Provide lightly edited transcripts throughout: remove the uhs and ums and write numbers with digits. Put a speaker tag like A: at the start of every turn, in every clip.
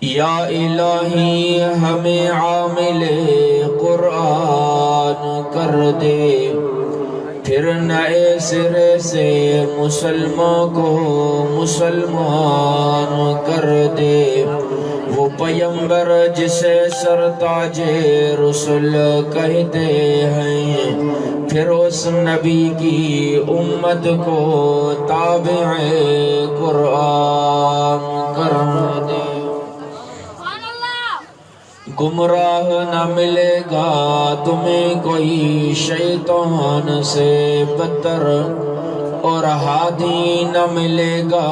A: या इलाही हमें आमिले कुरान कर दे, फिर नए सिरे से मुसलमान को मुसलमान कर दे। वो पैगंबर जिसे सरताजे रसूल कहते हैं, फिर उस नबी की उम्मत को ताबिए कुरान कर दे। गुमराह न मिलेगा तुम्हें कोई शैतान से बदतर, और हादी न मिलेगा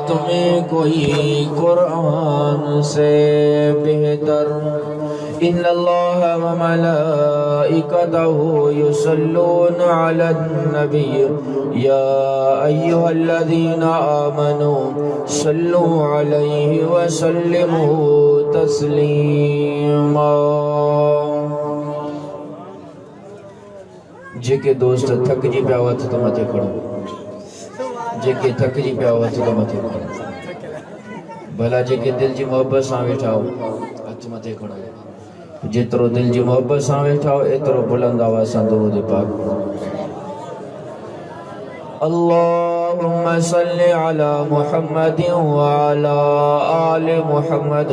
A: तुम्हें कोई कुरान से बेहतर। इन्नल्लाह व मलाइकतहु युसल्लूना अलन नबी या अय्युहल्लज़ीना आमनू सल्लू अलैहि व सल्लिमू तस्लीमा। जेके दोस्त थकजी पिया हुआ तो मथे खड़ो, जेके थकजी पिया हुआ तो मथे खड़ो। भला जेके दिल जी मोहब्बत सां वेठा हो हथ मथे खड़ो। जेतिरो दिल जी मोहब्बत सां वेठा हो एतिरो बुलंद आवाज़ सां दुरूद पाक पढ़ो। अल्लाहुम्मा सल्लि अला मुहम्मदिन व अला आलि मुहम्मद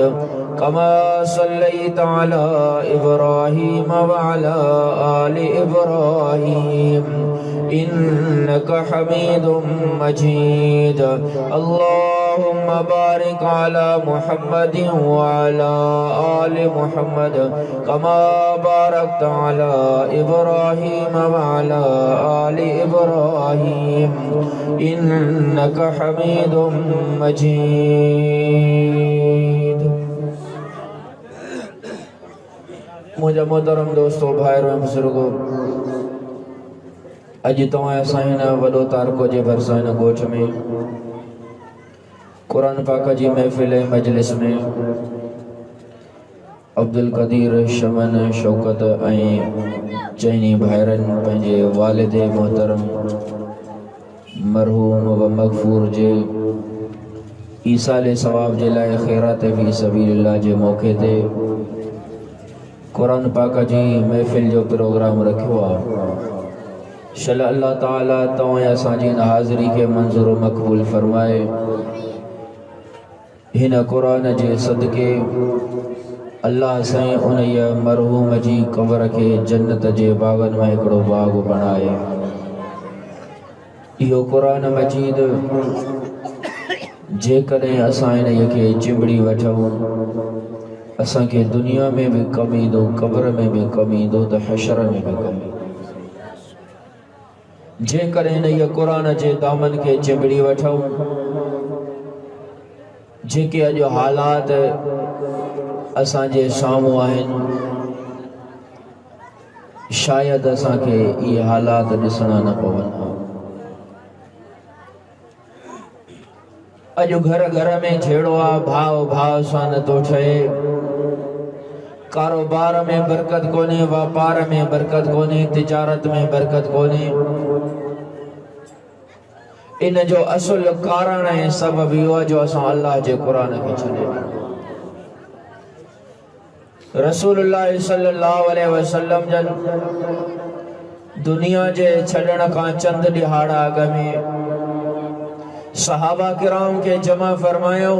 A: कमा सल्लैता अला इब्राहीम व अला आलि इब्राहीम इन्नका हमीदुम मजीद। अल्लाहुम्मा बारिक अला मुहम्मदिन व अला आलि मुहम्मद कमा बारकता अला इब्राहीम व अला आलि इब्राहीम इन्नका हमीदुम मजीद। मुझे मोहतरम दोस्तों, भाइयों ऐं बुजुर्गो, अॼु तव्हां असां हिन वॾो तारको जे भरिसां हिन ॻोठ में क़ुरान पाक जी महफ़िल मजलिस में अब्दुल कदीर शमन शौकत ऐं चइनी भाइरनि पंहिंजे वालिद मोहतरम मरहूम व मग़फ़ूर जे ईसाले सवाब जे लाइ ख़ैरात फ़ी सबीलिल्लाह जे मौक़े ते क़ुरान पाक जी महफ़िल जो प्रोग्राम रखियो आहे। शल अल्लाह ताला तव्हां असांजी इन हाज़िरी खे मंज़ूर मक़बूल फ़रमाए। हिन क़ुरान जे सदके अल्लाह साईं उन मरहूम जी क़ब्र खे जन्नत जे बाग़नि में हिकिड़ो बाग़ बणाए। इहो क़ुरान मजीद जेकॾहिं असां इन खे चिंबड़ी वठूं, असांखे दुनिया में भी कम ईंदो, क़ब्र में भी कम ईंदो, त हशर में भी कम ईंदो। जेकॾहिं इन क़ुरान जे दामन खे चिंबड़ी वठूं, जेके अॼु हालात असांजे साम्हूं आहिनि, शायद असांखे इहे हालात ॾिसणा न पवनि। अॼु घर घर में झेड़ो आहे, भाव भाव सां नथो ठहे, कारोबार में बरकत कोन्हे, वापार में बरकत कोन्हे, तिजारत में बरकत कोन्हे। इन जो असुल कारण ऐं सबब इहो आहे जो असां अल्लाह जे क़ुरान खे छॾे ॾिनो। रसूलुल्लाह सल्लल्लाहु अलैहि वसल्लम जन दुनिया जे छॾण खां चंद ॾिहाड़ा अॻ में सहाबा किराम के जमा फरमायो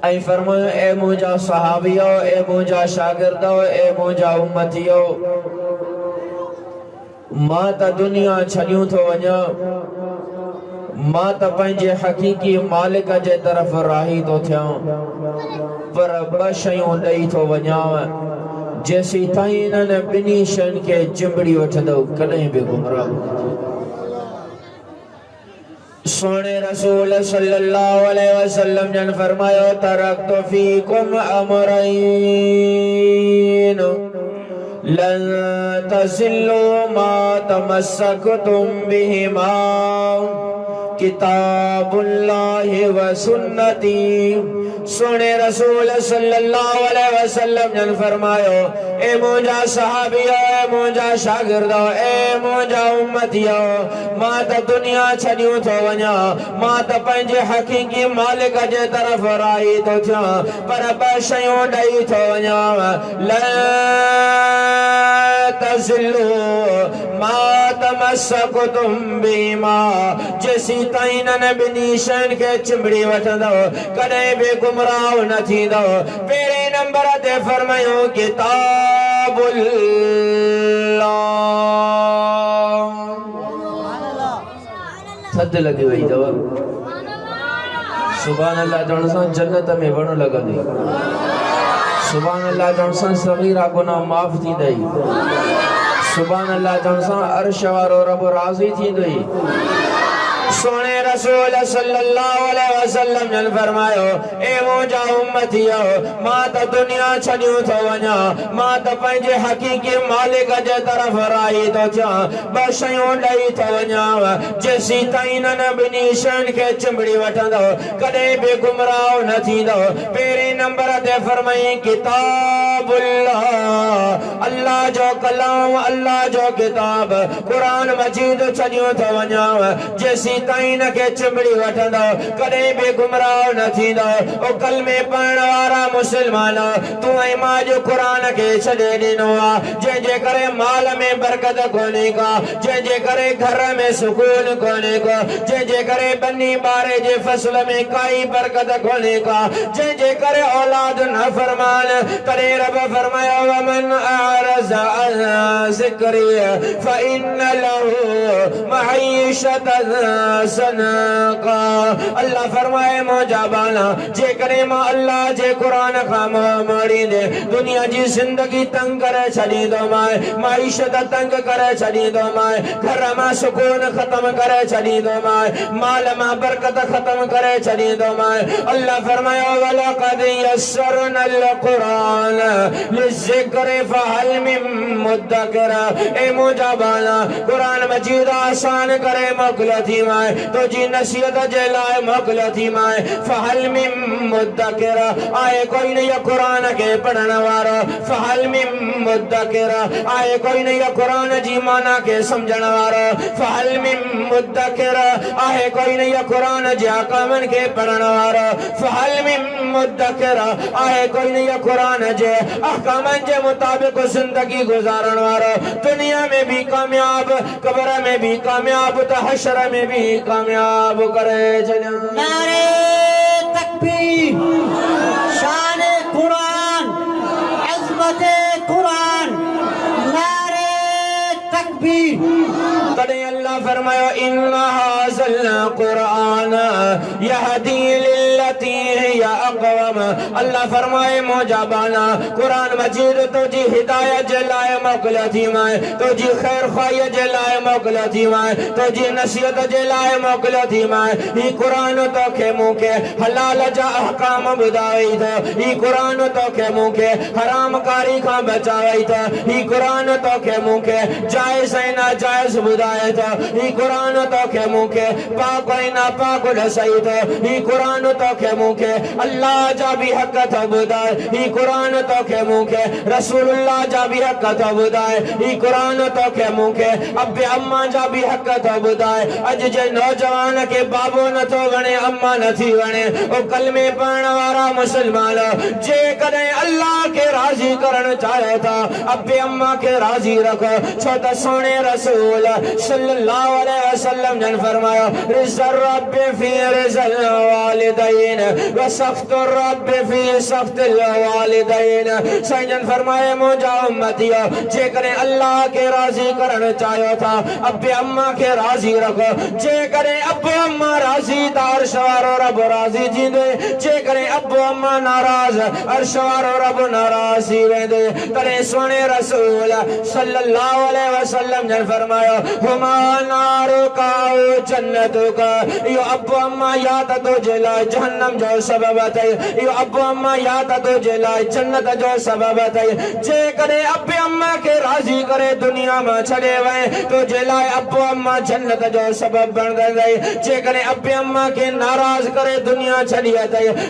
A: ऐं फरमायो, ए मुंहिंजा सहाबियो, ए मुंहिंजा शागिर्दो, ए मुंहिंजा उम्मतियो, मां त दुनिया छॾियूं थो वञा, मां त पंहिंजे हक़ीक़ी मालिक जे तरफ़ राही थो थियां, पर ॿ शयूं ॾेई थो वञाव, जेसी ताईं इन्हनि ॿिन्ही शयुनि खे चिंबड़ी वठंदो कॾहिं बि गुमराह न थींदो। सोने रसूल सल्लल्लाहु अलैहि वसल्लम जन फरमायो, तरक्तु फीकुम अमरैन लन तज़िल्लू मा तमस्सकतुम बिहिमा किताबुल्लाहि व सुन्नती। सोने रसूल सल्लल्लाहु अलैहि वसल्लम जन फरमायो, ए मुंजा सहाबियो ए मुंजा शागिर्दो ए मुंजा उम्मतियो मां त दुनिया छडियो तो वना मां त पंहिंजे हकीकी मालिक जे तरफ राही तो थिया पर ब शयूं ॾेई थो वञा ला तज़िलू मा तमस्सकुतुम बिमा जेसी ताईं न ॿिन्ही शयुनि खे चिंबड़ी वठंदो कॾहिं बि गुमराह न थींदो पहिरें नंबर ते फरमायो किताबुल्लाह थधि लॻी वई अथव सुभान अल्लाह चवण सां जन्नत में वण लॻंदी सुभान अल्लाह चवण सां सगीरा गुनाह माफ़ थींदई सुभान अल्लाह चवण सां अर्श वारो रब राज़ी थींदई सोने रसूल सल्लल्लाहु अलैहि वसल्लम ने फरमायो ए मुंजा उम्मतियो मां त दुनिया छडियो थो वञा मां त पंहिंजे हकीकी मालिक जे तरफ राही थो थिया ब शयूं ॾेई थो वञा जेसी ताईं न ॿिन्ही शयुनि खे चिंबड़ी वठंदो कॾहिं बि गुमराह न थींदो पहिरें नंबर ते फरमाई किताबुल्लाह अल्लाह जो कलाम अल्लाह जो किताब कुरान मजीद छडियो थो वञा जेसी ताईं न के चिंबड़ी वठंदो कॾहिं बि गुमराह न थींदो ओ कलमे पढ़ण वारा मुस्लमान तूं ऐं मां जो क़ुरान खे छॾे ॾिनो आहे जंहिंजे करे माल में बरकत कोन्हे का जंहिंजे करे घर में सुकून कोन्हे को जंहिंजे करे बनी ॿारे जे फसल में काई बरकत कोन्हे का जंहिंजे करे औलाद न फरमान तॾहिं रब फरमायो वमन अअरज़ अन ज़िक्री फ़इन्न लहू मईशतन सनका अल्लाह फरमाए मौजा बाला जे करे मां अल्लाह जे कुरान खां मोड़ी दे दुनिया जी जिंदगी तंग करे छड़ी दो माए माईशत तंग करे छड़ी दो माए घर में सुकून खत्म करे छड़ी दो माए माल में बरकत खत्म करे छड़ी दो माए अल्लाह फरमाया वलक़द यस्सरनल कुरान लिज़िक्र फहल मिन मुद्दकिर ए मौजा बाला कुरान मजीद आसान करे मोकलो थी माए तो जी नसीहत जे लाए मोकलो थी माए फहल मिन मुद्दकिर आए कोई नहीं कुरान के पढ़ने वाला फहल मिन मुद्दकिर आए कोई नहीं कुरान जी माना के समझण वाला फहल मिन मुद्दकिर आए कोई नहीं कुरान जे अहकामन के पढ़ण वाला फहल मिन मुद्दकिर आए कोई नहीं कुरान जे अहकामन जे मुताबिक जिंदगी गुजारण वाला दुनिया में भी कामयाब कब्र में भी कामयाब तो हश्र में भी कामयाब करे चलो
B: नारे तकबीर शान कुरान अज़मत कुरान नारे तकबीर
A: तॾहिं अल्लाह फरमायो इन्ना हाज़ल कुरान यहदी लिल्लती हिय अक़वम अल्लाह फरमाए मौजा बाला कुरान मजीद तुझी हिदायत जे लाए मोकलियो थी माए तुझी खैर ख़्वाही जे लाए मोकलियो थी माए तुझी नसीहत जे लाए मोकलियो थी माए ही कुरान तोखे मूंखे हलाल जा अहकाम ॿुधाई थो ही कुरान तोखे मूंखे हराम कारी खां बचाई थो ही कुरान तोखे मूंखे जायज़ ऐं नाजायज़ ॿुधाए थो ही कुरान तोखे मूंखे पाक ऐं नापाक ॾसाई थो ही कुरान तोखे मूंखे अल्लाह जा भी हक़ थो ॿुधाए ही कुरान तोखे मूंखे रसूलुल्लाह जा भी हक़ थो ॿुधाए ही कुरान तोखे मूंखे अबे अम्मा जा भी हक़ थो ॿुधाए अॼु जे नौजवान के बाबो नथो वणे अम्मा नथी वणे ओ कलमे पढ़ण वारा मुस्लमान जेकॾहिं अल्लाह के राज़ी करण चाहियो था अबे अम्मा के राज़ी रखो छो त सोने रसूल सल्लल्लाहु अलैहि वसल्लम ने फरमाया रिज़ल रब फी रिज़ल वालिदैन व सख्त रब फी सख्त वालिदैन साईं फरमाए मौजा उम्मतियो जेकॾहिं अल्लाह के राज़ी करण चाहियो था अबे अम्मा के राज़ी रखो जेकॾहिं अबे अम्मा राज़ी त अर्श वारो रब राज़ी थींदो जेकॾहिं अबो अम्मा नाराज़ अर्श वारो रब नाराज़ थी वेंदो तॾहिं सोने रसूल सल्लल्लाहु अलैहि वसल्लम ने फरमायो हुमा नारुका जन्नतुका यो अबो अम्मा या त तुझे लाइ जहन्नम जो सबब सबब है यो अब्बू अम्मा या तो जेलाए जन्नत जो सबब है जे करे अब्बे अम्मा के राजी करे दुनिया में छड़े वे तो जेलाए अब्बू अम्मा जन्नत जो सबब बन गए जे करे अब्बे अम्मा के नाराज करे दुनिया छड़ी है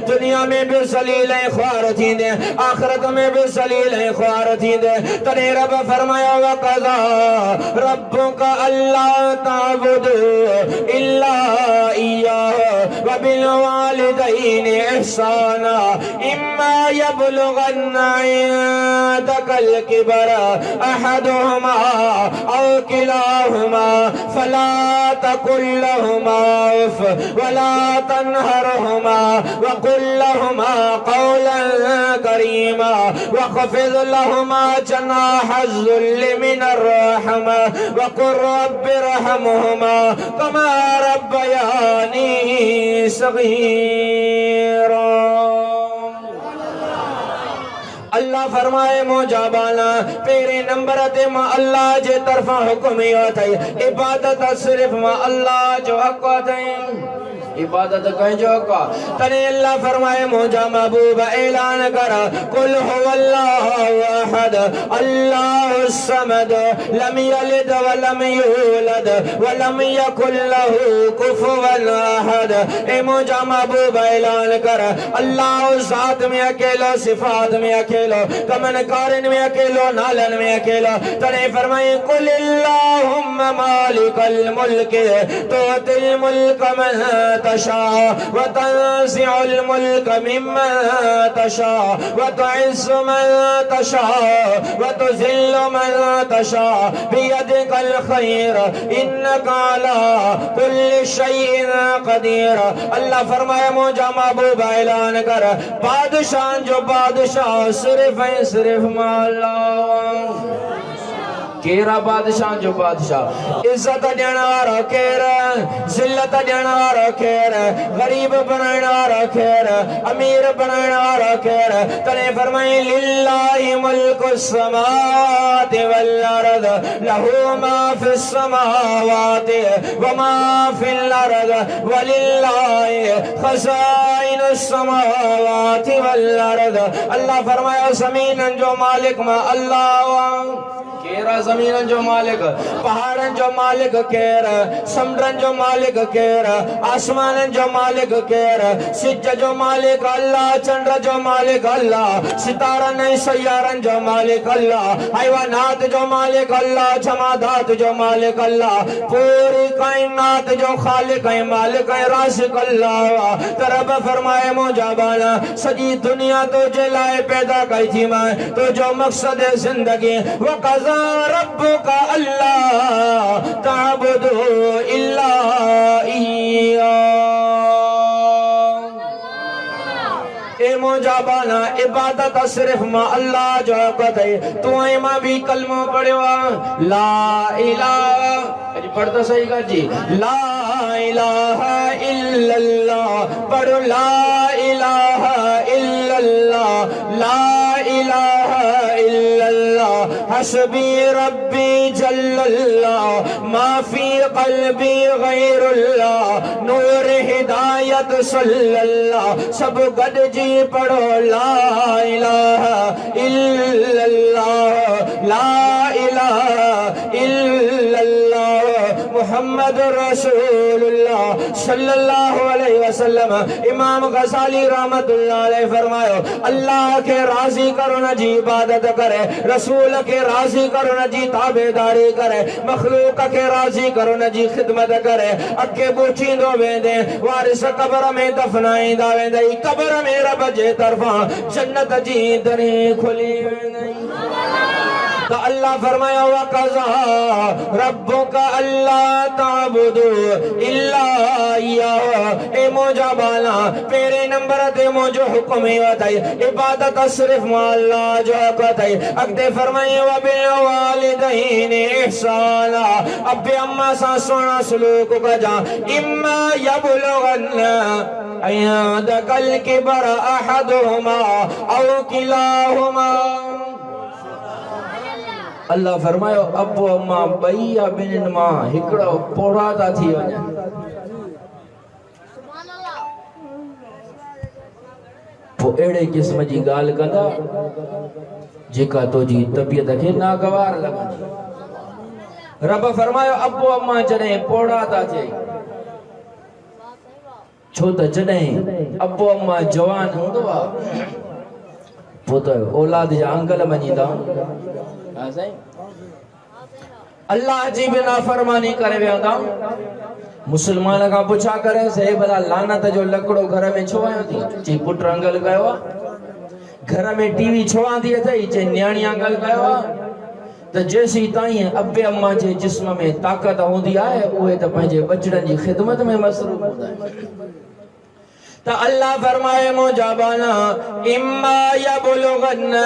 A: दुनिया में भी सलील ख्वार थी दे आखिरत में भी सलील ख्वार थी दे तने रब फरमाया वक़ज़ा रब्बुका अल्ला ताबुदू इल्ला इय्याहु व बिल वालिदैनि इहसाना इम्मा यबलुगन्ना इंदकल किबर अहदुहुमा औ किलाहुमा फला तकुल लहुमा उफ वला तनहरहुमा वकुल लहुमा कौलन करीमा वख़फ़िज़ लहुमा जनाह ज़ुल्लि मिनर रहमा वक़ुल रब्बि इरहमहुमा कमा रब्बयानी सग़ीरा। अल्लाह फरमाए मोजाबाना तेरे नंबर ते मा अल्लाह जे तरफा हुक्म थई इबादत सिर्फ मा अल्लाह जो हक थई इबादत कहीं जो का तने अल्लाह फरमाए मोजा महबूब ऐलान कर कुल हुवल्लाहु अहद अल्लाहुस समद लम यलिद व लम यूलद व लम यकुल लहू कुफुवन अहद ए मोजा महबूब ऐलान कर अल्लाह ज़ात में अकेलो सिफात में अकेलो कमन कारिन में अकेलो नालन में अकेलो तने फरमाए कुल अल्लाहुम्मा मालिकल मुल्क तुतिल मुल्क मन तशा व तंज़िउल मुल्क मिम्मन तशा व तुइज़्ज़ु मन तशा व तुज़िल्लु मन तशा बियदिकल खैर इन्नका अला कुल्लि शैइन क़दीर। अल्लाह फरमाए मोजा महबूब ऐलान कर बादशाह जो बादशाह सिर्फ अल्लाह केरा बादशाह जो बादशाह इज्जत देना वाला केरा जिल्लत देना वाला केरा गरीब बनाना वाला केरा अमीर बनाना वाला केरा तने फरमाए लिल्लाहि मुल्कुस समावाति वल अर्द लहू मा फिस समावाति व मा फिल अर्द वलिल्लाहि खज़ाइनुस समावाति वल अर्द। अल्लाह फरमाया ज़मीन जो मालिक मा अल्लाह केरा जमीन जो मालिक पहाड़न जो मालिक केर समुद्रन जो मालिक केर आसमानन जो मालिक केर सिज जो मालिक अल्लाह चंद्र जो मालिक अल्लाह सितारन सैयारन जो मालिक अल्लाह हैवानात जो मालिक अल्लाह जमादात जो मालिक अल्लाह पूरी कायनात जो खालिक है मालिक है राज़िक अल्लाह। तरब फरमाए मोजाबाना सजी दुनिया तो जलाए पैदा कई थी मैं तो जो मकसद जिंदगी वो कज़ा रब्बुका अल्लाह ताबुदू इल्ला इय्याहु। ए मोजाबाना इबादत सिर्फ मा अल्लाह जो कथे तू मां भी कलमो पढ़ियो ला इलाहा अजी पढ़ता सही का जी ला इलाहा इल्लल्लाह पढ़ो ला इलाहा इल्लल्लाह ला इलाहा इल्लल्लाह हस्बी रब्बी जल्लल्लाह मा फी क़ल्बी गैरुल्लाह नूर हिदायत सल्लल्लाह सब गड जी पढ़ो ला इलाहा इल्लल्लाह ला इलाहा इल्लल्लाह मुहम्मद रसूलुल्लाह सल्लल्लाहु अलैहि वसल्लम। इमाम गज़ाली रहमतुल्लाह अलैह फरमायो अल्लाह के राजी करो न जी इबादत करे रसूल के राजी करो न जी ताबेदारी करे मखलूक के राजी करो न जी खिदमत करे अके बूचींदो वेंदे वारिस कब्र में दफनाईंदा वेंदे कब्र में रब जे तरफा जन्नत जी दरी खुली वेंदे। तो अल्लाह फरमाया वक़ज़ा रब्बुका अल्लाह ताबुदू इल्ला इय्याहु। ए मोजाबाना पेरे नंबर ते मोजो हुक्म वताई इबादत सिर्फ अल्लाह जो कतई अगते फरमाए व बिल वालिदैनि इहसाना अब्बे अम्मा सा सोना सलूक का जा इम्मा यबलुगन्ना अयदकल किबर अहदुहुमा औ किलाहुमा। अल्लाह फरमायो अब्बू अम्मा बई या बिन मां हिकड़ो पोड़ा था थी वने पो अड़े किस्म जी गाल कंदा जेका तो जी तबियत के नागवार लगंदी। रब फरमायो अब्बो अम्मा जने पोड़ा ता थे छो त जने अब्बो अम्मा जवान हूंदो आ पो तो औलाद जा अंगल मञीदा। हां साईं अल्लाह जी बिना फरमानी करे वेंदा। मुसलमान का पुछा करे से भला लानत जो लकड़ो घर में छो आयो थी ची पुट अंगल कयो आ। घर में टीवी छो आंदी अथई चे न्याणी अंगल कयो आ। त जेसी ताईं अब्बे अम्मा जे जिस्म में ताकत होंदी आहे उहे त पंहिंजे बचड़न जी खिदमत में मसरूफ हूंदा आहिनि। त अल्लाह फरमाए मुजाबाना इम्मा यबलुगन्ना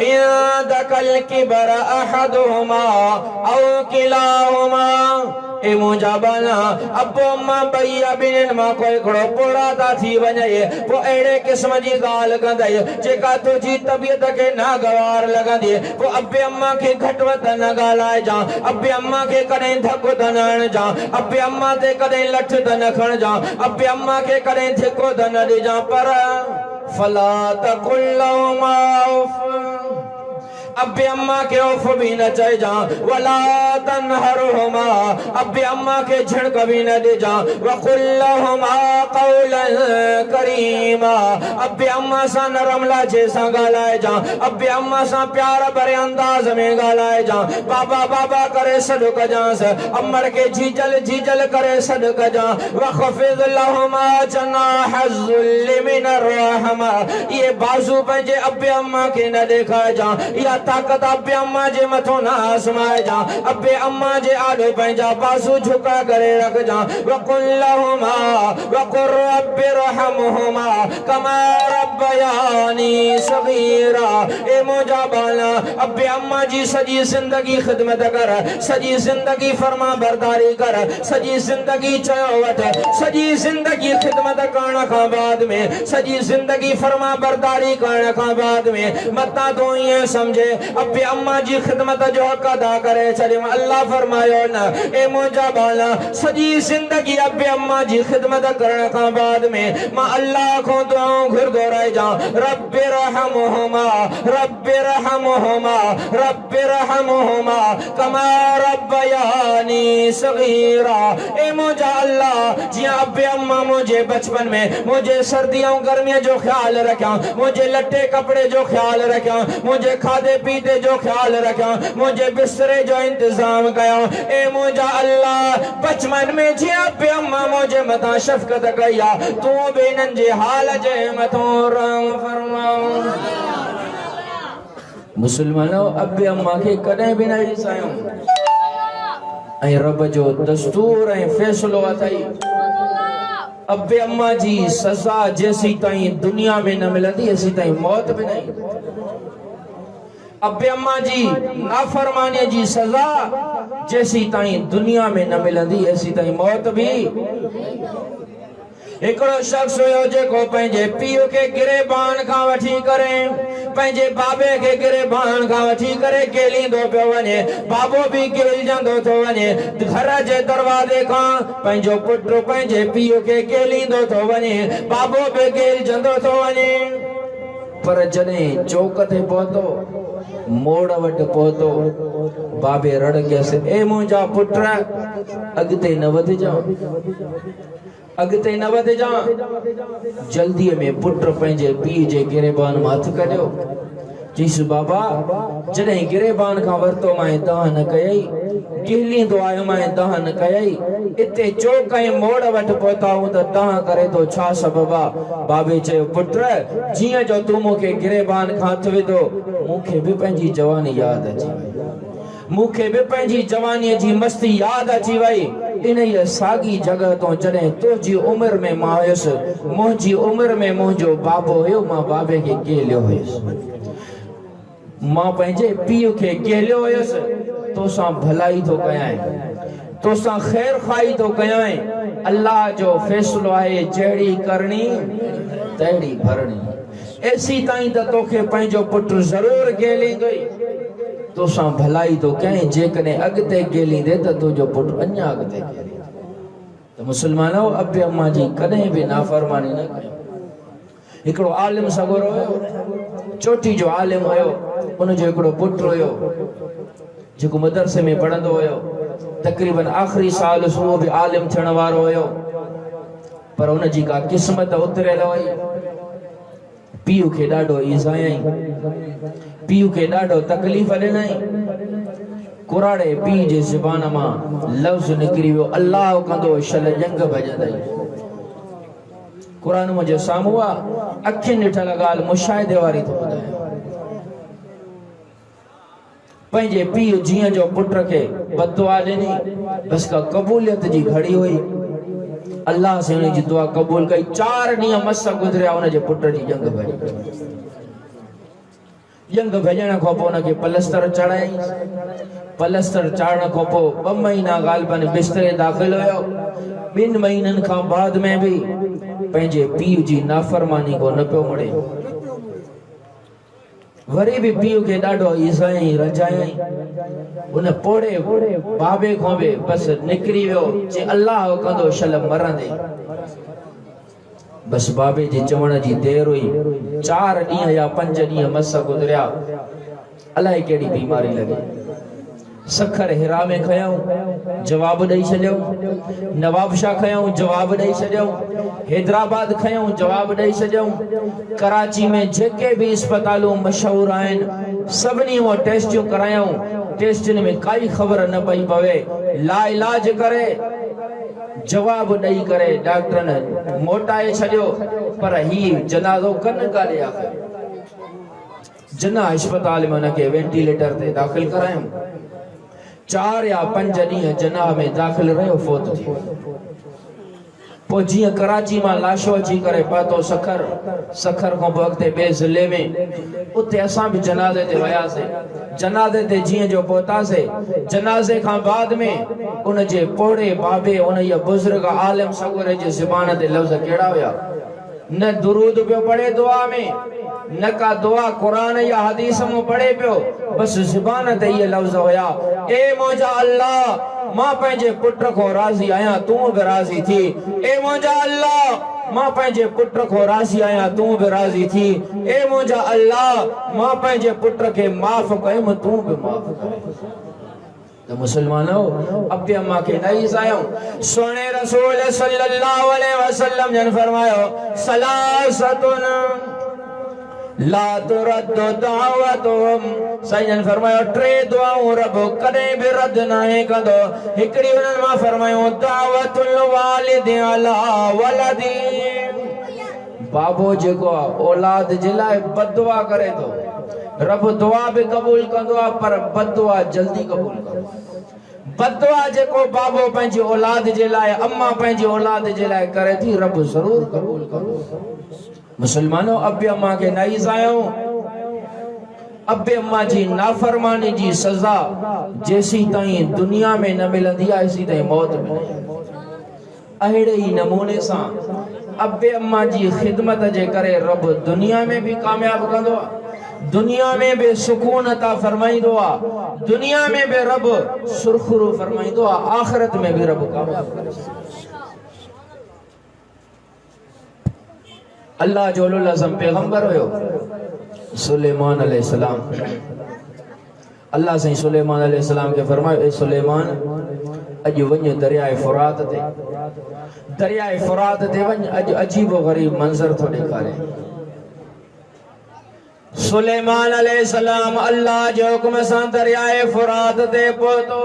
A: इंदकल किबर अहदुहुमा औ किलाहुमा ए मुजाबाना अब्बो अम्मा भैया बिन मां कोई खड़ो पोड़ा ता थी वने पो एड़े किस्म जी गाल कंदई जेका तुझी तबियत के नागवार लगंदी। पो अब्बे अम्मा के घटवत न गालाए जा। अब्बे अम्मा के कदें धक त न जा। अब्बे अम्मा ते कदें लठ त न खण जा। अब्बे अम्मा के कदें धिको त न दे जा। पर फला तकुल लहुमा उफ अब्बे अम्मा के उफ भी न चढ़ जा। वला तनहरुहुमा अब्बे अम्मा के झड़क भी न दे जा। वकुल लहुमा कौलन करीमा अब्बे अम्मा सा नरम लाजे सा गालाए जा। अब्बे अम्मा सा प्यार भरे अंदाज में गालाए जा। बाबा बाबा करे सदक जास अमर के झीजल झीजल करे सदक जा। वखफिद लहुमा जनाहज़ुल्ल मिनर रहमा ये बाजू पंजे अब्बे अम्मा के न देखा जा। या ताकत अब्बे अम्मा जे मथो ना आसमाए जा। अब्बे अम्मा जे आडो पंहिंजा बाजू झुका करे रख जा। वकुल लहुमा वकुर रब्बि रहमुहुमा कमा रब्बयानी सगीरा ए मुजाबाना अब्बे अम्मा जी सजी जिंदगी खिदमत कर सजी जिंदगी फरमा बरदारी कर सजी जिंदगी चयो वठ सजी जिंदगी खिदमत करण खां बाद में सजी जिंदगी फरमा बरदारी करण खां बाद में मता तो ये समझे अब्बे अम्मा जी खिदमत जो हक अदा करे छड़े। अल्लाह फरमायो न ए मुजाबाना सजी जिंदगी अब्बे अम्मा जी खिदमत करण खां बाद में मां अल्लाह को दुआओं घुरदो रह जा। रब्बि रहमुहुमा रब्बि रहमुहुमा रब्बि रहमुहुमा कमा रब्बयानी सगीरा ए मुझा अल्लाह जिया अब्बे अम्मा मुझे बचपन में मुझे सर्दियों गर्मियों जो ख्याल रखा मुझे लट्टे कपड़े जो ख्याल रखा मुझे खादे पीते जो ख्याल रखा मुझे बिस्तरे जो इंतजाम कया ए मुझा अल्लाह बचपन में जी अब्बे अम्मा मुझे मता शफकत कया तू बेनन जे हाल जे मतो रहम फरमाओ। मुसलमानों अब्बे अम्मा के कदे भी न ॾिसायूं ऐं रब जो दस्तूर ऐं फैसलो अथई। अब्बे अम्मा जी सजा जैसी ताईं दुनिया में न मिलंदी ऐसी ताईं मौत में नहीं। अब्बे अम्मा जी नाफरमानी जी सजा जैसी ताईं दुनिया में न मिलंदी ऐसी ताईं मौत भी। एकड़ो शख्स हुयो जेको पंहिंजे पीउ के गिरेबान खां वठी करे पंहिंजे बाबे के गिरेबान खां वठी करे केलींदो पियो वञे। बाबो भी केलजंदो थो वञे। घर जे दरवाजे खां पंहिंजो पुटु पंहिंजे पीउ के केलींदो थो वञे। बाबो भी केलजंदो थो वञे। पर जॾहिं चौक ते पहुतो मोड़ वटि पहुतो बाबे रड़ कयसि ए मुंहिंजा पुट अॻिते न वधिजां अॻिते न वधिजां। जल्दीअ में पुट पंहिंजे पीउ जे गिरेबान मां हथु कढियो चईसि बाबा जॾहिं गिरेबान खां वरितो मां दह न कयई केलींदो आयो मां दह न कयई इते चौक ऐं मोड़ वटि पहुता हूं त तव्हां करे थो छा सबबु आहे। बाबे चयो पुट जीअं जो तूं मूंखे गिरेबान खां हथु विधो मूंखे बि पंहिंजी जवानी यादि अची वई मूंखे बि पंहिंजी जवानीअ जी मस्ती यादि अची वई। इन साॻी जॻह तो जॾहिं तुंहिंजी उमिरि में मां हुयुसि मुंहिंजी उमिरि में मुंहिंजो बाबो हुयो मां बाबे खे केलियो हुयुसि मां पंहिंजे पीउ खे केलियो हुयुसि तोसां भलाई थो कयां तोसां ख़ैर खाई थो कयां। अल्लाह जो फैसलो आहे जहिड़ी करणी तहिड़ी भरणी। ऐसी ताईं त तोखे पंहिंजो पुटु ज़रूरु केलींदो तोसां भलाई थो कयां जेकॾहिं अॻिते केलींदे त तुंहिंजो पुटु अञा अॻिते केलींदे। त मुसलमानों अब्बे अम्मा जी कॾहिं बि नाफ़रमानी न कयो। हिकिड़ो आलिम सगोरो हुयो, चोटी जो आलिम हुयो, उनजो हिकिड़ो पुटु हुयो जेको मदरसे में पढ़ंदो हुयो। तक़रीबन आख़िरी साल उहो बि आलिम थियण वारो हुयो, पर उनजी का क़िस्मत उतरियल हुई। पीउ खे ॾाढो ईज़ायईं, पीउ खे ॾाढो तकलीफ़ ॾिनई। कुराड़े पीउ जे ज़ुबान मां लफ़्ज़ निकिरी वियो, अल्लाह कंदो शल जंग भॼंदई। क़ुरान मुंहिंजे साम्हूं आहे, अखियुनि ॾिठल ॻाल्हि मुशाहिदे वारी थो ॿुधायां। पंहिंजे पीउ जीअं जो पुट खे बददुआ ॾिनी, बस का क़बूलियत जी घड़ी हुई। अल्लाह से उनजी दुआ क़बूल कई। 4 ॾींहं मस गुज़रिया, उनजे पुट जी जंग भॼी। जंग भॼण खां पोइ उनखे पलस्तर चढ़ाई। पलस्तर चाढ़ण खां पोइ 2 महीना ग़ालिबन बिस्तरे दाख़िल हुयो। 2 महीननि खां बाद में बि पंहिंजे पीउ जी नाफ़रमानी को न पियो मुड़े। वरी बि पीउ खे ॾाढो ईज़ायईं, रजायईं। उन पोड़े बाबे खां बि बसि निकिरी वियो, जे अल्लाह कंदो शल मरंदे। बस बाबे जे चवण जी देर हुई। 4 ॾींहं या 5 ॾींहं मस गुज़रिया, अलाए कहिड़ी बीमारी लॻी। सखर हिरा में खयऊं, जवाब ॾेई छॾियऊं। नवाबशाह खयऊं, जवाब ॾेई छॾियऊं। हैदराबाद खयऊं, जवाब ॾेई छॾियऊं। कराची में जेके भी अस्पतालूं मशहूर आहिनि, सभिनी मां टेस्टियूं करायऊं। टेस्टुनि में काई ख़बर न पई पवे। लाइलाज करे, जवाब ॾेई करे डॉक्टरनि मोटाए छॾियो। पर ही जनाज़ो कन काॾे आख़िर? जना अस्पताल में उनखे वेंटिलेटर ते दाख़िल करायूं। 4 या 5 ॾींहं जना में दाख़िल रहियो, फोत थी। पोइ जीअं कराची मां लाशो अची करे पातो सखर, सखर खां पोइ अॻिते ॿिए ज़िले में, उते असां बि जनाज़े ते वियासीं। जनाज़े ते जीअं जो पहुतासीं, जनाज़े खां बाद में उनजे पोड़े बाबे, उन बुज़ुर्ग आलिम सगोरे जे ज़ुबान ते लफ़्ज़ कहिड़ा हुया? न दुरूद पियो पढ़े दुआ में, न का दुआ कुरान या हदीस में पढ़े पियो, बस ज़ुबान ते ये लफ़्ज़ हुया, ए मुंहिंजा अल्लाह, मां पंहिंजे पुट को राज़ी आहियां, तूं बि राज़ी थी। ए मुंहिंजा अल्लाह, मां पंहिंजे पुट को राज़ी आहियां, तूं बि राज़ी थी। ए मुंहिंजा अल्लाह, मां पंहिंजे पुट खे माफ़ कयुमि, तूं बि माफ़ कर। तो मुसलमानों, अब्बे अम्मा के नहीं ज़ायूं। सोने रसूल सल्लल्लाहु अलैहि वसल्लम ने फरमाया, सलासतुन ला तुरद्दु दावतुहुम। साईं ने फरमाया, 3 दुआऊं रब कॾहिं बि रद नाहे कंदो। हिकिड़ी उन्हनि मां फरमायो, दावतुल वालिद अला वलदी। बाबो जेको औलाद जे लाइ बददुआ करे थो, रब दुआ भी कबूल कंदो आहे, पर बददुआ जल्दी कबूल कंदो। बददुआ जेको बाबो पंहिंजी औलाद जे लाइ, अम्मा पंहिंजी औलाद जे लाइ करे थी, रब ज़रूर कबूल कंदो। मुसलमानों, अब्बे अम्मा के नाइज़ आहियूं। अब्बे अम्मा जी नाफरमानी जी सज़ा जेसी ताईं दुनिया में न मिलंदी आहे, एसी ताईं मौत में नहीं। अहिड़े ही नमूने सां अब्बे अम्मा जी ख़िदमत जे करे रब दुनिया में भी कामयाब कंदो आहे, दुनिया में भी सुकून अता फरमाईंदो आहे, दुनिया में भी रब सुरखुरू फरमाईंदो आहे, आखिरत में भी रब कामयाब करे। अल्लाह जो उलुल अज़म पैगंबर हुयो सुलेमान अलैहिस्सलाम। अल्लाह से सुलेमान अलैहिस्सलाम के फरमायो, ए सुलेमान, अज वञ दरियाए फुरात ते, दरियाए फुरात ते वञ, अज अजीबो गरीब मंजर थो ॾेखारे। सुलेमान अलैहिस्सलाम अल्लाह जो हुक्म सां दरियाए फुरात ते पहुतो।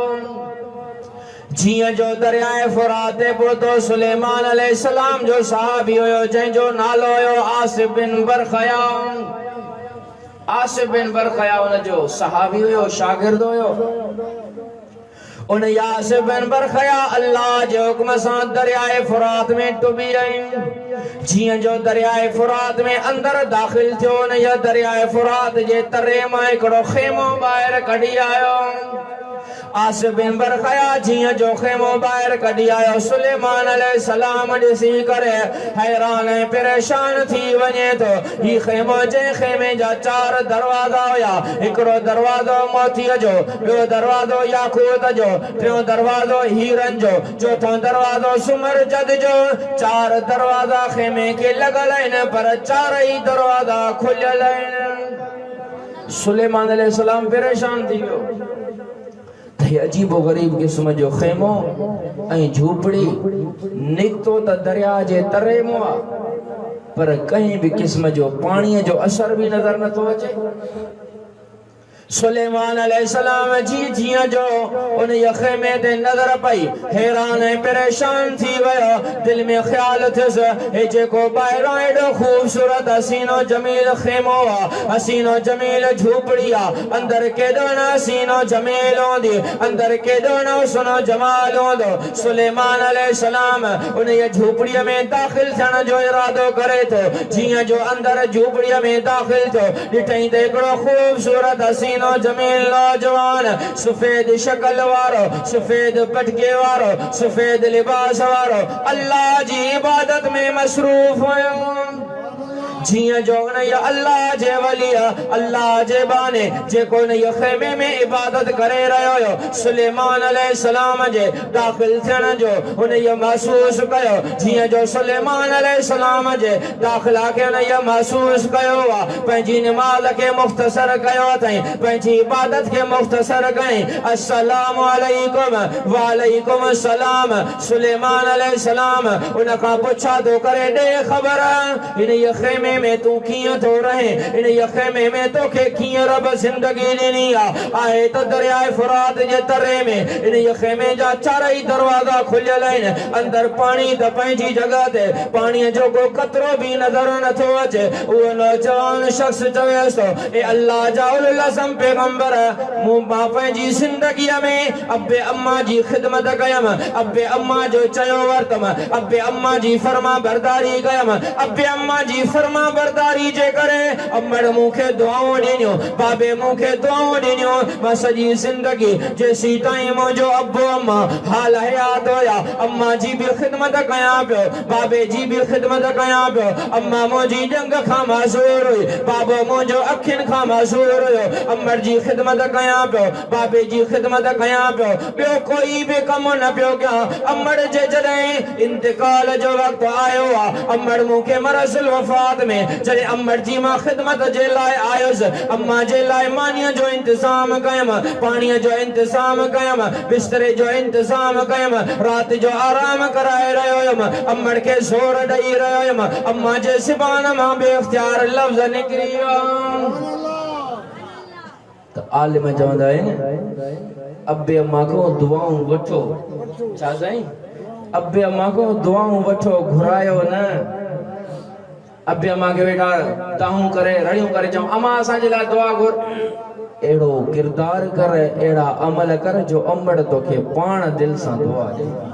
A: जियां जो दरियाए फुरात ते पहुतो, सुलेमान अलैहिस्सलाम जो सहाबी हुयो जंहिंजो नालो हुयो आसिफ बिन बरखया। आसिफ बिन बरखया उन जो सहाबी हुयो, शागिर्द हुयो। उन आसिफ बिन बरखया अल्लाह जे हुक्म सां दरियाए फुरात में डुबी रही। जियां जो दरियाए फुरात में अंदर दाखिल थियो, उन दरियाए फुरात जे तरे मां हिकिड़ो खेमो ॿाहिरि कढी आयो। आसिफ बिन बरखया जिया जो खेमो बाहर कढी आयो सुलेमान अलैहिस्सलाम ॾिसी करे हैरान ऐं परेशान थी वञे थो। ही खेमो जे खेमे जा 4 दरवाजा हुया। हिकिड़ो दरवाजो मोतीअ जो, ॿियो दरवाजो याकूत जो, टियों दरवाजो हीरन जो, चौथों दरवाजो सुमरजद जो। 4 दरवाजा खेमे के लॻल आहिनि पर 4 ई दरवाजा खुलियल आहिनि। सुलेमान अलैहिस्सलाम परेशान थी वियो। अजीबो गरीब किस्म जो खेमो ऐं झूपड़ी निकतो त दरिया जे तरे मो पर कहीं भी किस्म जो पानी जो असर भी नजर न तो अचे। सुलेमान अलैहिस्सलाम जी जिया जो उन खेमे ते नजर पई हैरान ऐं परेशान थी वियो। दिल में ख्याल थियस हे जेको ॿाहिरां एॾो खूबसूरत हसीनो जमील खेमो आहे, हसीनो जमील झूपड़ी आहे, अंदर केॾो न हसीनो जमील हूंदी, अंदर केॾो न हुस्नो जमाल हूंदो। सुलेमान अलैहिस्सलाम उन झूपड़ीअ में दाख़िल थियण जो इरादो करे थो। जिया जो अंदर झूपड़ीअ में दाख़िल थियो ॾिठई त हिकिड़ो खूबसूरत हसीनो जमील नौजवान सफेद शक्ल वारो, सफेद पटके वारो, सफेद लिबास वारो अल्लाह जी इबादत में मसरूफ हुयो। जिया जो उन अल्लाह जे वली अल्लाह जे बाने जेको उन खेमे में इबादत करे रहियो हुयो सुलेमान अलैहिस्सलाम जे दाख़िल थियण जो उन महसूस कयो। जिया जो सुलेमान अलैहिस्सलाम जे दाख़िला के उन महसूस कयो आहे, पंहिंजी नमाज के मुख्तसर कयो अथई, पंहिंजी इबादत के मुख्तसर कई। अस्सलामु अलैकुम वालैकुम अस्सलाम। सुलेमान अलैहिस्सलाम उन खां पुछा तो करे ॾे ख़बर इन खेमे में तू कियां थो रहे, इन खेमे में तोखे कियां रब जिंदगी ॾिनी आहे त दरियाए फुरात जे तरे में इन खेमे जा 4 ई दरवाजा खुलियल आहिनि। अंदर पानी त पंहिंजी जगह ते पाणीअ जो को कतरो भी नजर नथो अचे। उहो नौजवान शख्स चवेसि थो ए अल्लाह जा उल अज़म पैगंबर मूं पंहिंजी ज़िंदगीअ में अब्बे अम्मा जी ख़िदमत कयमि, अब्बे अम्मा जो चयो वरितमि, अब्बे अम्मा जी फरमा बरदारी कयमि, अब्बे अम्मा जी फरमा बरदारी जे करे अम्मड़ मूंखे दुआऊं ॾिनियूं, बाबे मूंखे दुआऊं ॾिनियूं। मां सॼी ज़िंदगी जेसी ताईं मुंहिंजो अब्बो अम्मा हाल हयात हुया अम्मा जी भी ख़िदमत कयां पियो, बाबे जी भी ख़िदमत कयां पियो। अम्मा मुंहिंजी ॼंग खां मासूर हुई, बाबो मुंहिंजो अखियुनि खां मासूर हुयो। अम्मड़ जी ख़िदमत कयां पियो, बाबे जी ख़िदमत कयां पियो, ॿियो कोई भी कमु न पियो कयां। अम्मड़ जे जॾहिं इंतकाल जो वक़्तु आयो आहे अम्मड़ मूंखे मरज़ुल वफ़ात में जॾहिं अम्मड़ जी मां ख़िदमत जे लाइ आयुसि अम्मा जे लाइ मानीअ जो इंतज़ाम कयमि, पाणीअ जो इंतज़ाम कयमि, बिस्तरे जो इंतज़ाम कयमि, राति जो आराम कराए रहियो हुयमि, अम्मड़ खे ज़ोर ॾेई रहियो हुयमि। अम्मा जे ज़ुबान मां बेइख्तियार लफ़्ज़ निकिरी विया त आलिम चवंदा आहिनि अब्बे अम्मा को दुआऊं वठो। छा साईं? अब्बे अम्मा को दुआऊं वठो, घुरायो न। अब्बे अम्मा के बेटा ताहूं करे रड़ियूं करे चऊं अम्मा असांजे लाइ दुआ घुर। अहिड़ो किरदार कर, अहिड़ा अमल कर जो अम्मड़ तोखे पाण दिल सां दुआ ॾे।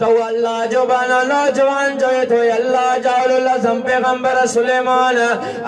A: तो अल्लाह जो बना नौजवान जो है तो अल्लाह जाउल अज़म पैगंबर सुलेमान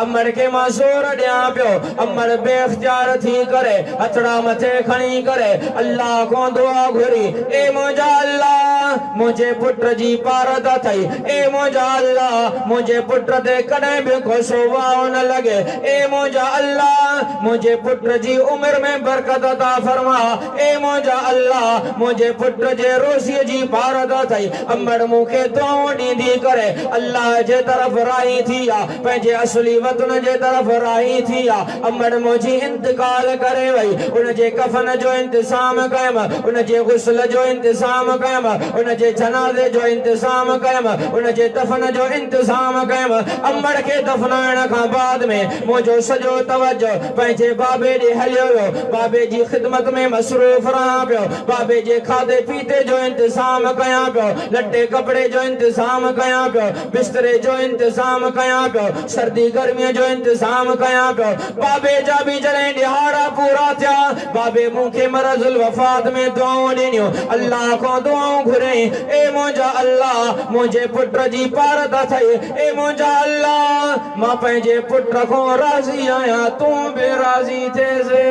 A: अम्मड़ के मासूर ॾियां पियो। अम्मड़ बेइख्तियार थी करे हथड़ा मथे खणी करे अल्लाह को दुआ घुरी ए मुंहिंजा अल्लाह मुझे पुट जी पारत अथई, ए मुंहिंजा अल्लाह मुझे पुट ते कॾहिं भी को सोवाओ न लगे, ए मुंहिंजा अल्लाह मुझे पुट जी उम्र में बरकत अता फरमा, ए मुंहिंजा अल्लाह मुझे पुट जे रोज़ी जी पारत अथई। अम्मड़ मूंखे दुआऊं ॾींदी करे अल्लाह जे तरफ़ राही थी आहे, पंहिंजे असली वतन जे तरफ़ राही थी आहे। अम्मड़ मुंहिंजी इंतकाल करे वई, उन जे कफन जो इंतज़ाम कयमि, उन जे गुस्ल जो इंतज़ाम कयमि, उन जे जनाज़े जो इंतज़ाम कयमि, उन जे दफ़न जो इंतज़ाम कयमि। अम्मड़ खे दफ़नाइण खां बाद में मुंहिंजो सॼो तवजो पंहिंजे बाबे ॾे हलियो वियो, बाबे जी ख़िदमत में मसरूफ़ रहां पियो, बाबे जे खाधे पीते जो इंतज़ाम कयां पियो, लटे कपड़े जो इंतज़ाम कयां पियो, बिस्तरे जो इंतज़ाम कयां पियो, सर्दी गर्मीअ जो इंतज़ाम कयां पियो। बाबे जा भी जॾहिं ॾिहाड़ा पूरा थिया बाबे मूंखे मरज़ुल वफ़ात में दुआऊं ॾिनियूं, अल्लाह को दुआऊं घुरई ए मुंहिंजा अल्लाह मुंहिंजे पुट जी पारत अथई, ए मुंहिंजा अल्लाह मां पंहिंजे पुट खां राज़ी आहियां, तूं बि पे राज़ी थिएसि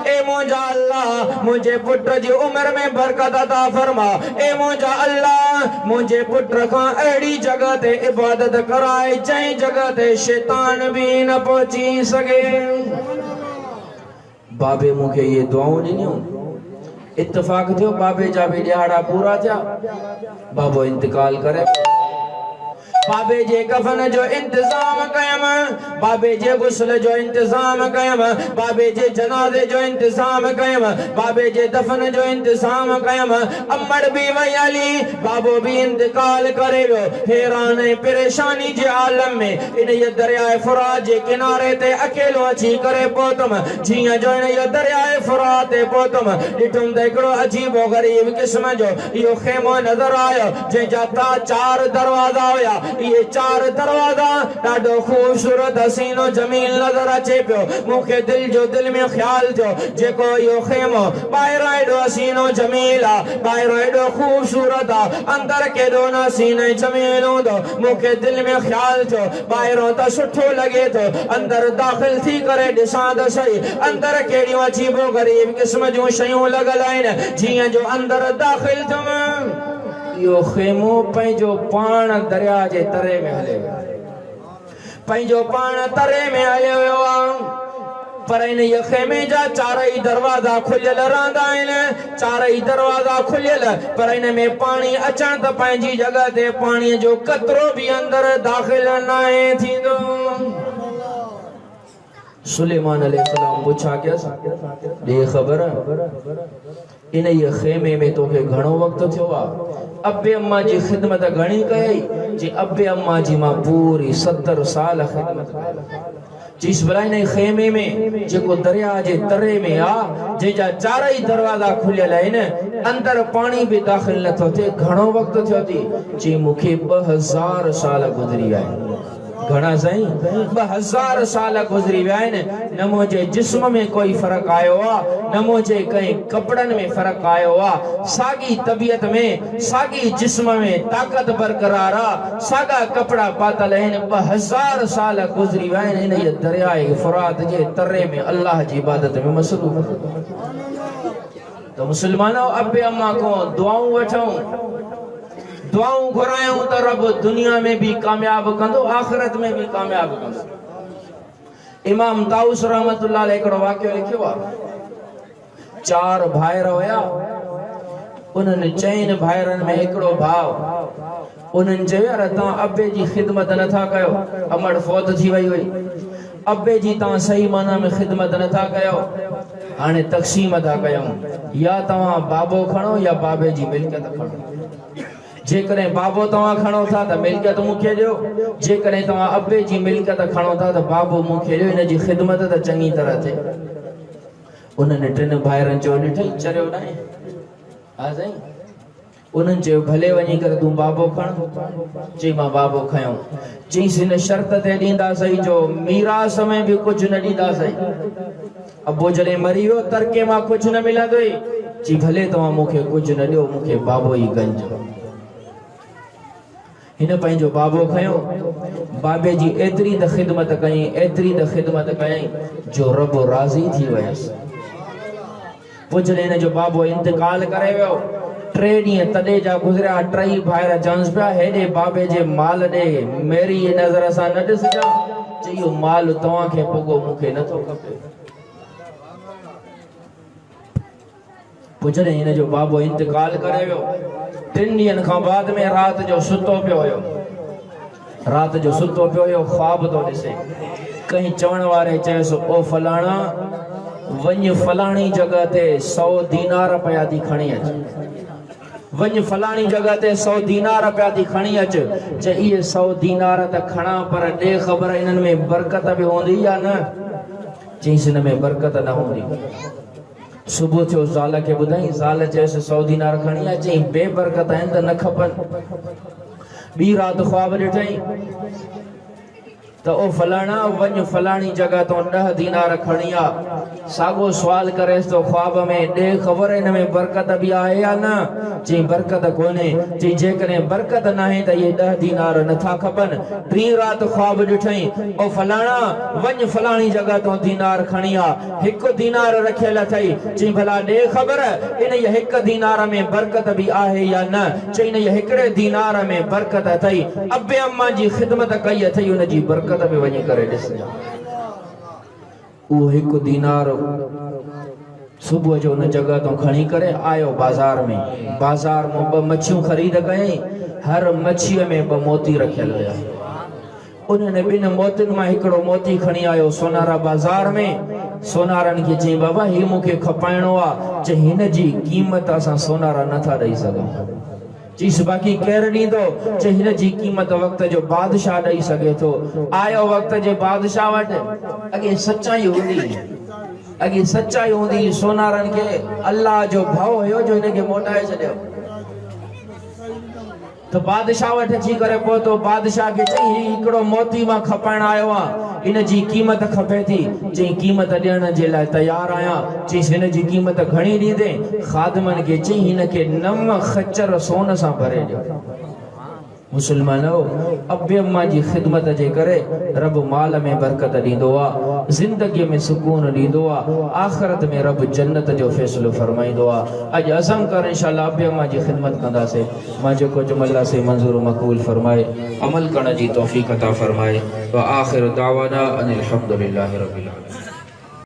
A: ए मुंहिंजा अल्लाह मुंहिंजे पुट जी उम्र में बरकत अता फरमा ए मुंहिंजा अल्लाह मुंहिंजे पुट खां अहिड़ी जगह ते इबादत कराए जंहिं जगह ते शैतान भी न पहुची सके बाबे मूंखे ये दुआऊं ॾिनियूं इत्तेफाक थियो बाबे जा भी ॾियारा पूरा थिया बाबो इंतकाल करे बाबे जे कफन जो इंतजाम कयम बाबे जे गुस्ल जो इंतजाम कयम बाबे जे जनाजे जो इंतजाम कयम बाबे जे दफन जो इंतजाम कयम अम्मड़ भी वई हली बाबो भी इंतकाल करे वियो हैरान ऐं परेशानी जे आलम में इन ये दरियाए फुरात जे किनारे ते अकेलो अची करे पहुतम जीअं जो इन ये दरियाए फुरात ते पहुतम ॾिठुम त हिकिड़ो अजीबो ग़रीब क़िस्म जो इहो खेमो नज़र आयो जंहिंजा चार दरवाज़ा हुया ये चार दरवाजा ॾाढो खूबसूरत हसीनो जमील नज़र अचे पियो मूंखे दिल में ख्याल थियो जेको इहो खेमो ॿाहिरां एॾो हसीनो जमील आहे ॿाहिरां एॾो खूबसूरत आहे अंदर केॾो न हसीन ऐं जमील हूंदो मूंखे दिल में ख्याल थियो ॿाहिरां त सुठो लॻे थो अंदर दाख़िल थी करे ॾिसां त सही अंदर कहिड़ियूं अजीबो ग़रीब क़िस्म जूं शयूं लॻल आहिनि जीअं जो अंदर दाख़िल थियुमि यो खेमो पंहिंजो पाण दरिया जे तरे में हले वियो पंहिंजो पाण तरे में हले वियो आहे पर इन ये खेमे जा चारई दरवाजा खुलियल रहंदा आहिनि चारई दरवाजा खुलियल पर इन में पाणी अचण त पंहिंजी जगह ते पाणीअ जो कतरो भी अंदर दाख़िल न थींदो सुलेमान अलैहिस्सलाम पूछा क्या दे खबर इन ये खेमे में तोखे घणो वक्त थियो आ अब्बे अम्मा जी खिदमत घणी कई जी अब्बे अम्मा जी मां पूरी 70 साल खिदमत कई जिस बलाइन खेमे में जेको दरिया जे तरे में आ जेजा चारई दरवाजा खुलियल आहिनि अंदर पानी भी दाख़िल न थो थिए घणो वक्त थियो थी जी मूंखे 2000 साल गुज़री विया आहिनि घणा साईं 2000 साल गुज़री विया आहिनि न मुंहिंजे जिस्म में कोई फ़र्क़ु आयो आहे न मुंहिंजे कंहिं कपड़नि में फ़र्क़ु आयो आहे साॻी तबियत में साॻी जिस्म में ताक़त बरक़रार आहे साॻा कपड़ा पातल आहिनि 2000 साल गुज़री विया आहिनि इन ये दरियाए फुरात जे तरे में अल्लाह जी इबादत में मसरूफ़ तो मुसलमानो अब्बे अम्मा को दुआऊं वठूं दुआऊं घुरायूं त रब दुनिया में भी कामयाब कंदो आखिरत में भी कामयाब कंदो इमाम ताउस रहमतुल्लाह अलैहि हिकिड़ो वाक़ियो लिखियो आहे 4 भाइर हुया उन्हनि 4 भाइरनि में हिकिड़ो भाउ उन्हनि चयो यार तव्हां अब्बे जी खिदमत नथा कयो अमड़ फौत थी वई हुई अब्बे जी तव्हां सही माना में खिदमत नथा कयो हाणे तक़सीम था कयूं या तव्हां बाबो खणो या बाबे जी मिल्कियत खणो जेकॾहिं बाबो तव्हां खणो था त मिल्कियत मूंखे ॾियो जेकॾहिं तव्हां अब्बे जी मिल्कियत खणो था त बाबो मूंखे ॾियो इन जी खिदमत त चङी तरह थिए उन्हनि 3 भाइरनि चयो ॾिठई चरियो न हा साईं उन्हनि चयो भले वञी करे तूं बाबो खण चई मां बाबो खयो चईसि हिन शर्त ते ॾींदासीं जो मीरास में भी कुझु न ॾींदासीं अबो जॾहिं मरी वियो तरके मां कुझु न मिलंदो चई भले तव्हां मूंखे कुझु न ॾियो मूंखे बाबो ई गंज हिन पंहिंजो बाबो खयो बाबे जी एतिरी त खिदमत कई एतिरी त खिदमत कई जो रब राज़ी थी वियसि पोइ जॾहिं हिन जो बाबो इंतकाल करे वियो 3 ॾींहं तॾहिं जा गुज़रिया 3 भाइर चवंसि पिया हेॾे बाबे जे माल ॾे मेरी नज़र सां न ॾिसजां चई इहो माल तव्हांखे पुॻो मूंखे नथो खपे पोइ जॾहिं हिन जो बाबो इंतकाल करे वियो 3 ॾींहंनि खां बाद में रात जो सुतो पियो हुयो ख्वाब तो ॾिसे कहीं चवण वारे चयोसि ओ फलाणा वञ फलाणी जगह ते 100 दीनार पिया थी खणी अच वञ फलाणी जगह ते 100 दीनार पिया थी खणी अच चई इहे 100 दीनार त खणा पर ॾे ख़बर इन्हनि में बरकत बि हूंदी या न चईसि हिन में बरकत न हूंदी सुबह थियो ज़ाल खे ॿुधाई ज़ाल चयसि 100 दीनार खणी अच चई बेबरकत आहिनि त न खपनि ॿी राति ख्वाब ॾिठई त तो ओ फलाना वन फलानी जगह तो 10 दीनार खणी आ सागो सवाल करेस तो ख्वाब में दे खबर इन में बरकत भी आए या ना जी बरकत कोने जी जे कने बरकत ना है त ये 10 दीनार न था खपन 3 रात ख्वाब दिठई ओ फलाना वन फलानी जगह तो दीनार खणी आ 1 दीनार रखेला थई जी भला दे खबर इन ये 1 दीनार में बरकत भी आहे या ना जी इन ये 1 दीनार में बरकत थई अब्बे अम्मा जी खिदमत कई थई उन जी बरकत में वनी करे दिस वो 1 दीनार सुबह जो उन जगह तो खणी करे आयो बाजार में 2 मच्छियों खरीद कई हर मच्छी में 2 मोती रखल हुआ उन्होंने 2 मोतिन में 1 मोती खणी आयो सोनारा बाजार में सोनारन के चई बाबा ही मुके खपाइणो आ चे हिन जी कीमत असा सोनारा नथा दई सगो चीस बाकी केर दींदो चे हिन जी कीमत वक्त जो बादशाह दई सके तो आयो वक्त जे बादशाह वट अगे सच्चाई होंदी सोनारन के अल्लाह जो भाव हो जो इनके मोटाए छड्यो तो बादशाह वट अची करे पहुतो बादशाह के चई 1 मोती मां खपाइण आयो आ इन जी कीमत खपे थी चई कीमत ॾियण जे लाइ तैयार आया चई हिन जी कीमत घणी ॾींदे खादमन के चई हिन के 9 खच्चर सोन सां भरे ॾियो मुसलमानो अब्बे अम्मा जी खिदमत जे करे रब माल में बरकत दींदो आ जिंदगी में सुकून दींदो आ आखिरत में रब जन्नत जो फैसलो फरमाइंदो आ अज अज़म कर इंशाअल्लाह अब्बे अम्मा जी खिदमत कंदा से मां जो को जुमला से मंजूर मकबूल फरमाए अमल करण जी तौफीक अता फरमाए व आखिर दावाना अनिल हम्दुलिल्लाहि रब्बिल आलमीन।